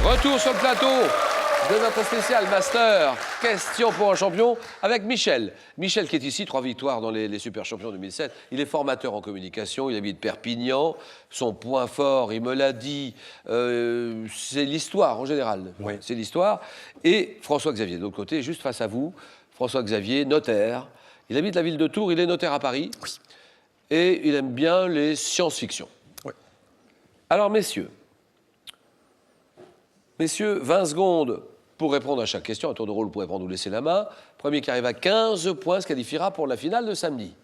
Retour sur le plateau de notre spécial Master. Question pour un champion avec Michel. Michel qui est ici, 3 victoires dans les Super Champions 2007. Il est formateur en communication, il habite Perpignan. Son point fort, il me l'a dit, c'est l'histoire en général. Oui. C'est l'histoire. Et François-Xavier, de l'autre côté, juste face à vous. François-Xavier, notaire. Il habite la ville de Tours, il est notaire à Paris. Oui. Et il aime bien les science-fiction. Oui. Alors, messieurs, 20 secondes pour répondre à chaque question. À tour de rôle, vous pourrez prendre ou laisser la main. Premier qui arrive à 15 points se qualifiera pour la finale de samedi.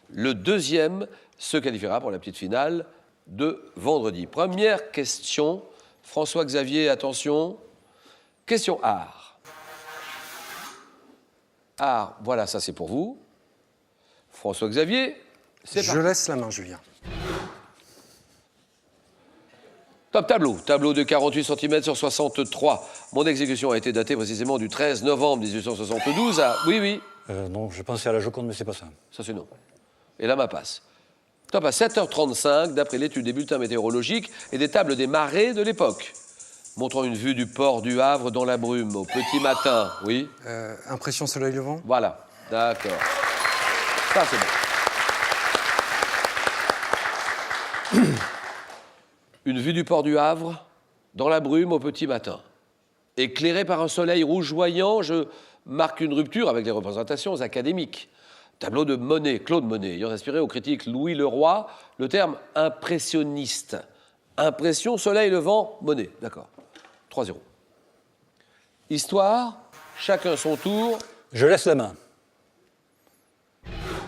Le deuxième se qualifiera pour la petite finale de vendredi. Première question. François-Xavier, attention. Question art. Art, voilà, ça c'est pour vous. François-Xavier, c'est parti. Je laisse la main, Julien. Top tableau. Tableau de 48 cm sur 63. Mon exécution a été datée précisément du 13 novembre 1872 à... Oui, oui. Non, je pensais à la Joconde, mais c'est pas ça. Ça, c'est non. Et là, ma passe. Top à 7h35, d'après l'étude des bulletins météorologiques et des tables des marées de l'époque. Montrant une vue du port du Havre dans la brume, au petit matin. Oui. Impression soleil levant. Voilà. D'accord. Ça, c'est bon. Une vue du port du Havre, dans la brume au petit matin. Éclairé par un soleil rougeoyant, je marque une rupture avec les représentations académiques. Tableau de Monet, Claude Monet, ayant inspiré au critique Louis Leroy le terme impressionniste. Impression, soleil levant, Monet. D'accord. 3-0. Histoire, chacun son tour. Je laisse la main.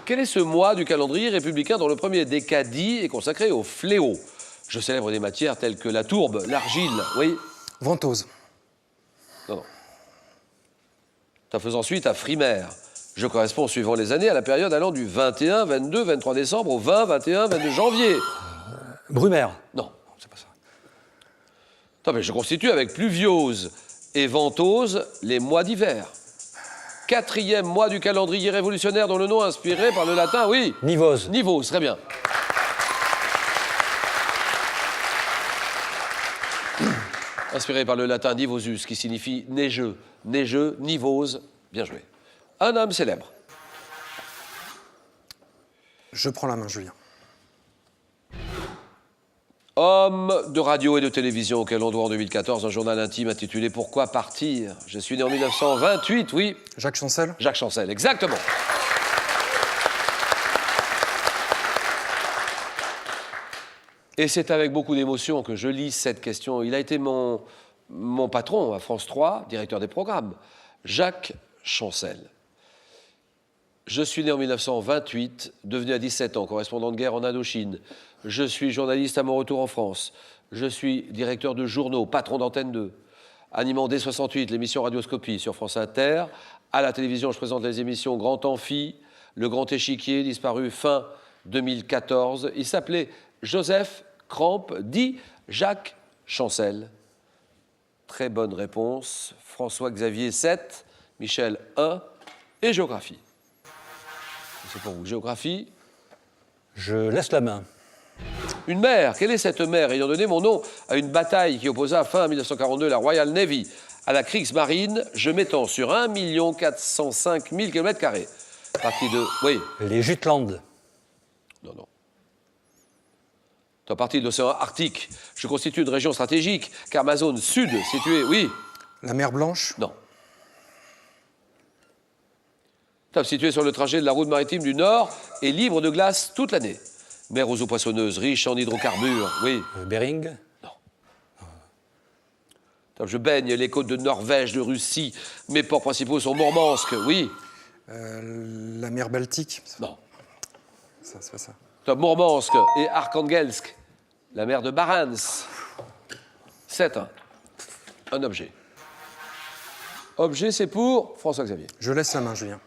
Quel est ce mois du calendrier républicain dont le premier décadi est consacré au fléau? Je célèbre des matières telles que la tourbe, l'argile, oui. Ventose. Non. Ça faisant suite à Frimaire. Je corresponds, suivant les années, à la période allant du 21, 22, 23 décembre au 20, 21, 22 janvier. Brumaire. Non. C'est pas ça. Non, mais je constitue avec pluviose et ventose les mois d'hiver. 4e mois du calendrier révolutionnaire dont le nom est inspiré par le latin, oui. Nivose. Nivose, très bien. Inspiré par le latin nivosus, qui signifie neigeux. Neigeux, nivose, bien joué. Un homme célèbre. Je prends la main, Julien. Homme de radio et de télévision auquel on doit en 2014 un journal intime intitulé « Pourquoi partir ?» Je suis né en 1928, oui. Jacques Chancel. Jacques Chancel, exactement. Et c'est avec beaucoup d'émotion que je lis cette question. Il a été mon patron à France 3, directeur des programmes, Jacques Chancel. Je suis né en 1928, devenu à 17 ans correspondant de guerre en Indochine. Je suis journaliste à mon retour en France. Je suis directeur de journaux, patron d'Antenne 2, animant dès 68 l'émission Radioscopie sur France Inter. À la télévision, je présente les émissions Grand Amphi, Le Grand Échiquier, disparu fin 2014. Il s'appelait Joseph Crampe, dit Jacques Chancel. Très bonne réponse. François-Xavier, 7. Michel, 1. Et géographie. C'est pour vous. Géographie. Je laisse la main. Une mer. Quelle est cette mer ayant donné mon nom à une bataille qui opposa fin 1942 la Royal Navy à la Kriegsmarine, je m'étends sur 1 405 000 km². Partie de... Oui. Les Jutland. Non, non. En partie de l'océan Arctique. Je constitue une région stratégique, car ma zone sud, située... Oui. La mer Blanche. Non. Située sur le trajet de la route maritime du Nord et libre de glace toute l'année. Mer aux eaux poissonneuses, riche en hydrocarbures, oui. Bering. Je baigne les côtes de Norvège, de Russie. Mes ports principaux sont Mourmansk, oui. La mer Baltique. Non. Ça, c'est pas ça. Mourmansk et Arkhangelsk. La mer de Barents. 7. Un objet. Objet, c'est pour François-Xavier. Je laisse la main, Julien.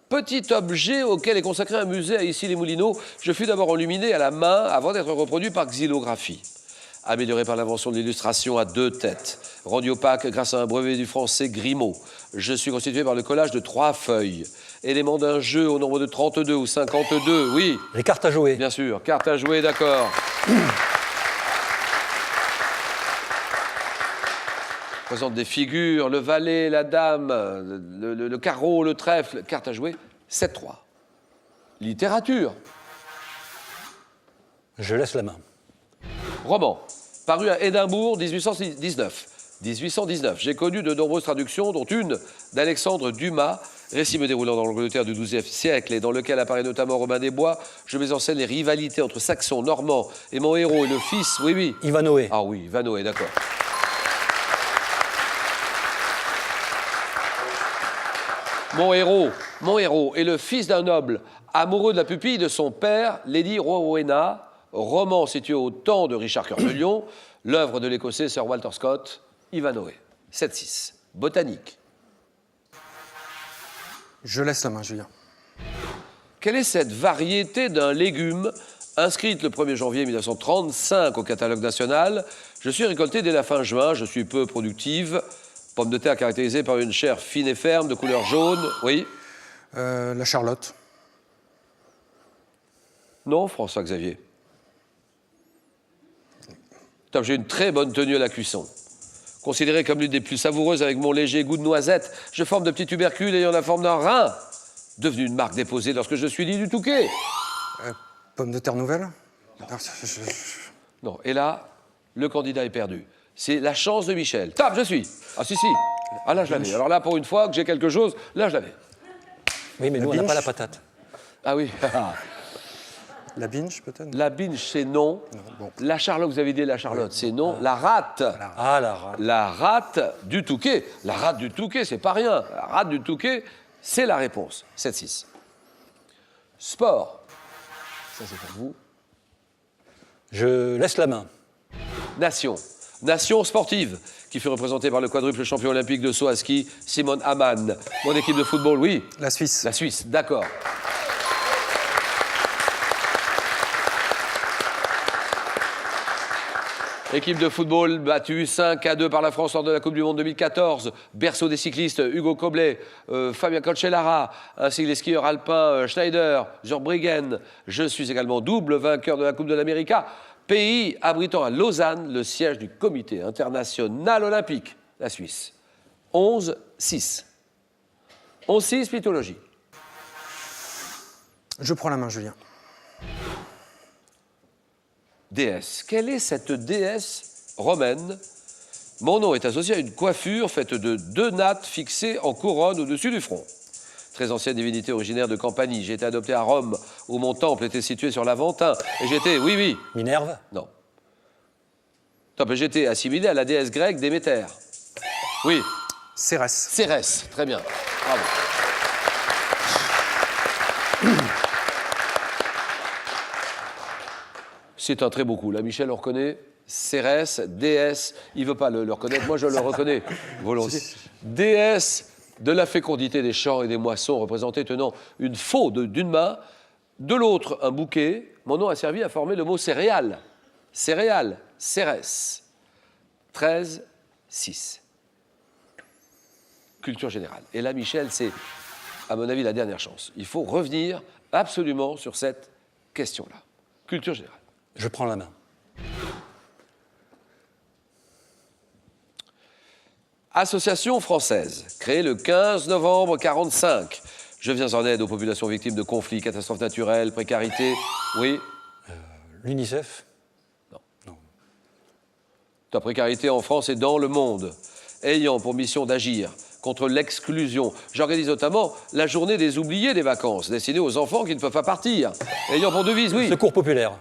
Petit objet auquel est consacré un musée à Issy-les-Moulineaux. Je fus d'abord enluminé à la main avant d'être reproduit par xylographie. Amélioré par l'invention de l'illustration à 2 têtes. Rendu opaque grâce à un brevet du français Grimaud. Je suis constitué par le collage de 3 feuilles. Élément d'un jeu au nombre de 32 ou 52, oui. Les cartes à jouer. Bien sûr, cartes à jouer, d'accord. Présente des figures, le valet, la dame, le carreau, le trèfle, carte à jouer, 7-3. Littérature. Je laisse la main. Roman, paru à Édimbourg, 1819. 1819. J'ai connu de nombreuses traductions, dont une d'Alexandre Dumas, récit me déroulant dans l'Angleterre du XIIe siècle et dans lequel apparaît notamment Robin des Bois. Je mets en scène les rivalités entre Saxons, Normands et mon héros est le fils, oui. Ivanhoé. Ah oui, Ivanhoé, d'accord. Mon héros est le fils d'un noble, amoureux de la pupille de son père, Lady Rowena, roman situé au temps de Richard Cœur de Lion, l'œuvre de l'Écossais Sir Walter Scott, Ivanhoé. 7-6. Botanique. Je laisse la main, Julien. Quelle est cette variété d'un légume inscrite le 1er janvier 1935 au catalogue national? Je suis récoltée dès la fin juin, je suis peu productive. Pomme de terre caractérisée par une chair fine et ferme de couleur jaune. Oui? La Charlotte. Non, François-Xavier. Top, j'ai une très bonne tenue à la cuisson. Considérée comme l'une des plus savoureuses avec mon léger goût de noisette, je forme de petits tubercules ayant la forme d'un rein. Devenu une marque déposée lorsque je suis dit du Touquet. Pomme de terre nouvelle. Non, et là, le candidat est perdu. C'est la chance de Michel. Tape, je suis. Ah si. Ah là, je l'avais. Alors là, pour une fois que j'ai quelque chose, là, je l'avais. Oui, mais nous, on n'a binge. pas la patate. Ah oui. La binge, peut-être. La binge, c'est non. Bon. La Charlotte, vous avez dit la Charlotte, c'est non. La rate. Ah, la rate. La rate du Touquet. La rate du Touquet, c'est pas rien. La rate du Touquet, c'est la réponse. 7-6. Sport. Ça, c'est pour vous. Je laisse la main. Nation. Nation sportive, qui fut représentée par le quadruple champion olympique de saut à ski, Simone Hamann. Mon équipe de football, oui. La Suisse. La Suisse, d'accord. Équipe de football battue 5-2 par la France lors de la Coupe du Monde 2014. Berceau des cyclistes, Hugo Koblet, Fabien Cancellara, ainsi que les skieurs alpins Schneider, Zurbriggen. Je suis également double vainqueur de la Coupe de l'Amérique. Pays abritant à Lausanne le siège du Comité international olympique, la Suisse. 11-6. 11-6, mythologie. Je prends la main, Julien. Déesse. Quelle est cette déesse romaine? Mon nom est associé à une coiffure faite de 2 nattes fixées en couronne au-dessus du front. Très ancienne divinité originaire de Campanie. J'ai été adopté à Rome, où mon temple était situé sur l'Aventin. Et j'étais, oui. Minerve. Non. Top, j'étais assimilé à la déesse grecque Déméter. Oui. Cérès. Cérès. Très bien. Bravo. C'est un très beau coup. Là, Michel, on reconnaît Cérès, déesse. Il ne veut pas le reconnaître. Moi, je le reconnais volontiers. Déesse de la fécondité des champs et des moissons, représentée tenant une faux d'une main, de l'autre un bouquet. Mon nom a servi à former le mot céréale. Céréale, Cérès. 13-6. Culture générale. Et là, Michel, c'est, à mon avis, la dernière chance. Il faut revenir absolument sur cette question-là. Culture générale. Je prends la main. Association française, créée le 15 novembre 1945. Je viens en aide aux populations victimes de conflits, catastrophes naturelles, précarité. Oui. L'UNICEF. La précarité en France et dans le monde, ayant pour mission d'agir contre l'exclusion. J'organise notamment la journée des oubliés des vacances, destinée aux enfants qui ne peuvent pas partir. Ayant pour devise, oui. Secours populaire.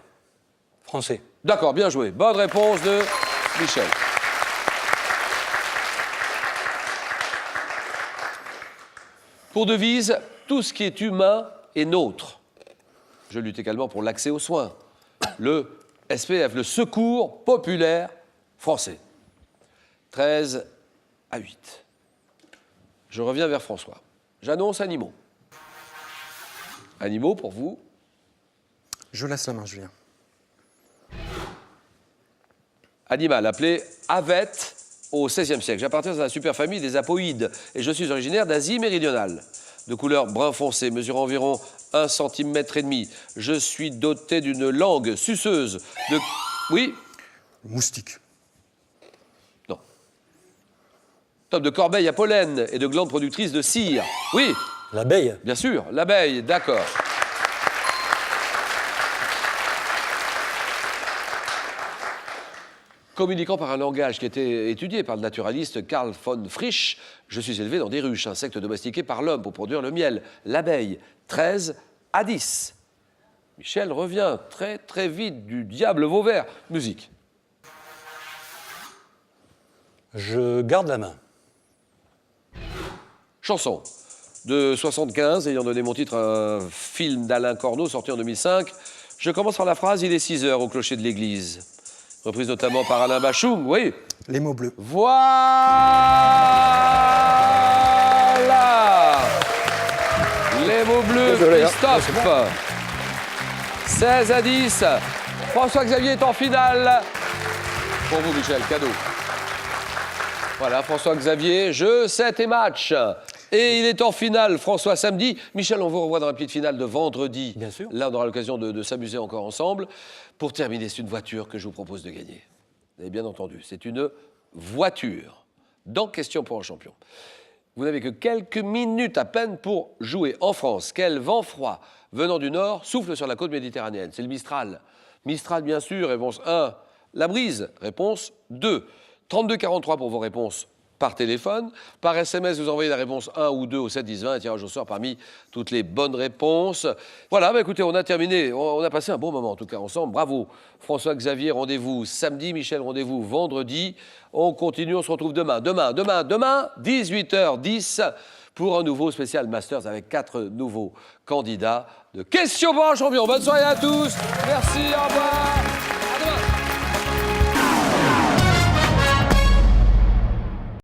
Français. D'accord, bien joué. Bonne réponse de Michel. Pour devise, tout ce qui est humain est nôtre. Je lutte également pour l'accès aux soins. Le SPF, le Secours populaire français. 13-8. Je reviens vers François. J'annonce animaux. Animaux pour vous. Je laisse la main, Julien. Animal appelé avette au XVIe siècle. J'appartiens à la superfamille des apoïdes et je suis originaire d'Asie méridionale. De couleur brun foncé, mesurant environ 1,5 cm. Je suis doté d'une langue suceuse de... Oui? Moustique. Non. Top de corbeille à pollen et de glandes productrices de cire. Oui, L'abeille. bien sûr, l'abeille, d'accord. Communiquant par un langage qui a été étudié par le naturaliste Karl von Frisch, je suis élevé dans des ruches, insectes domestiqués par l'homme pour produire le miel. L'abeille, 13 à 10. Michel revient très très vite du diable Vauvert. Musique. Je garde la main. Chanson de 75, ayant donné mon titre à un film d'Alain Corneau sorti en 2005. Je commence par la phrase « Il est 6 heures au clocher de l'église ». Reprise notamment par Alain Bachung, oui. Les mots bleus. Voilà. Les mots bleus, Désolé, hein. Christophe. 16 à 10. François-Xavier est en finale. Pour vous, Michel, cadeau. Voilà, François-Xavier, jeu, 7 et match. Et il est en finale, François, samedi. Michel, on vous revoit dans la petite finale de vendredi. Bien sûr. Là, on aura l'occasion de s'amuser encore ensemble. Pour terminer, c'est une voiture que je vous propose de gagner. Vous avez bien entendu, c'est une voiture. Dans Question pour un champion. Vous n'avez que quelques minutes à peine pour jouer. En France, quel vent froid venant du nord souffle sur la côte méditerranéenne? C'est le Mistral. Mistral, bien sûr, réponse 1. La brise, réponse 2. 32-43 pour vos réponses par téléphone. Par SMS, vous envoyez la réponse 1 ou 2 au 7 10 20 et tirage au sort parmi toutes les bonnes réponses. Voilà, bah écoutez, on a terminé. On a passé un bon moment en tout cas ensemble. Bravo. François-Xavier, rendez-vous samedi. Michel, rendez-vous vendredi. On continue, on se retrouve demain. Demain, 18h10 pour un nouveau spécial Masters avec 4 nouveaux candidats de Question pour un champion. Bonne soirée à tous. Merci, au revoir.